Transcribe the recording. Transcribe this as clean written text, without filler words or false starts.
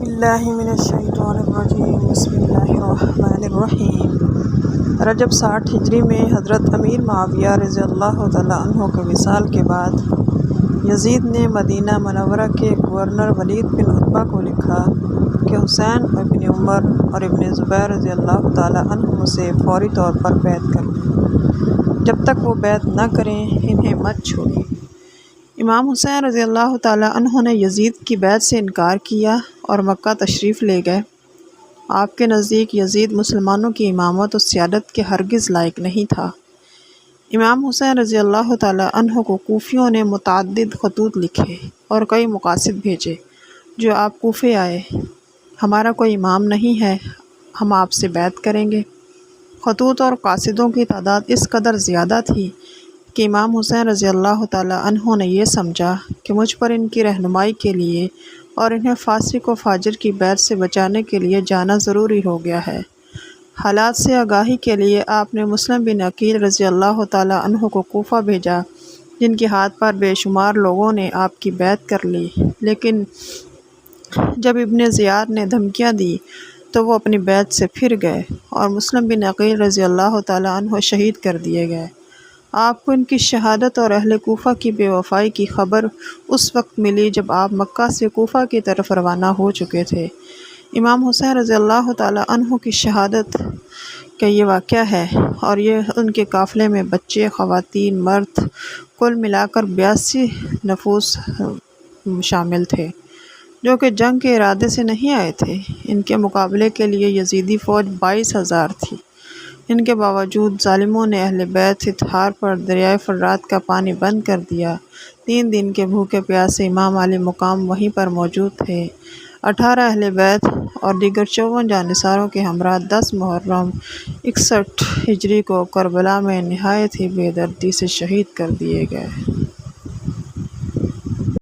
باللہ من الشیطان الرجیم بسم اللہ الرحمن الرحیم۔ رجب 60 ہجری میں حضرت امیر معاویہ رضی اللہ تعالیٰ عنہ کے وصال کے بعد یزید نے مدینہ منورہ کے گورنر ولید بن عتبہ کو لکھا کہ حسین ابن عمر اور ابن زبیر رضی اللہ تعالیٰ عنہ سے فوری طور پر بیعت کر لیں، جب تک وہ بیعت نہ کریں انہیں مت چھوڑیں۔ امام حسین رضی اللہ تعالیٰ عنہ نے یزید کی بیعت سے انکار کیا اور مکہ تشریف لے گئے۔ آپ کے نزدیک یزید مسلمانوں کی امامت و سیادت کے ہرگز لائق نہیں تھا۔ امام حسین رضی اللہ تعالیٰ عنہ کو کوفیوں نے متعدد خطوط لکھے اور کئی مقاصد بھیجے جو آپ کوفے آئے۔ ہمارا کوئی امام نہیں ہے، ہم آپ سے بیعت کریں گے۔ خطوط اور قاصدوں کی تعداد اس قدر زیادہ تھی کہ امام حسین رضی اللہ تعالیٰ عنہ نے یہ سمجھا کہ مجھ پر ان کی رہنمائی کے لیے اور انہیں فاسق و فاجر کی بیعت سے بچانے کے لیے جانا ضروری ہو گیا ہے۔ حالات سے آگاہی کے لیے آپ نے مسلم بن عقیل رضی اللہ تعالیٰ عنہ کو کوفہ بھیجا، جن کے ہاتھ پر بے شمار لوگوں نے آپ کی بیعت کر لی، لیکن جب ابن زیاد نے دھمکیاں دی تو وہ اپنی بیعت سے پھر گئے اور مسلم بن عقیل رضی اللہ تعالیٰ عنہ شہید کر دیے گئے۔ آپ کو ان کی شہادت اور اہل کوفہ کی بے وفائی کی خبر اس وقت ملی جب آپ مکہ سے کوفہ کی طرف روانہ ہو چکے تھے۔ امام حسین رضی اللہ تعالیٰ عنہ کی شہادت کا یہ واقعہ ہے اور یہ ان کے قافلے میں بچے، خواتین، مرد کل ملا کر 82 نفوس شامل تھے، جو کہ جنگ کے ارادے سے نہیں آئے تھے۔ ان کے مقابلے کے لیے یزیدی فوج 22,000 تھی۔ ان کے باوجود ظالموں نے اہل بیت اتحار پر دریائے فرات کا پانی بند کر دیا۔ 3 دن کے بھوکے پیاسے امام علی مقام وہیں پر موجود تھے۔ 18 اہل بیت اور دیگر 54 جانثاروں کے ہمراہ 10 محرم 61 ہجری کو کربلا میں نہایت ہی بے دردی سے شہید کر دیے گئے۔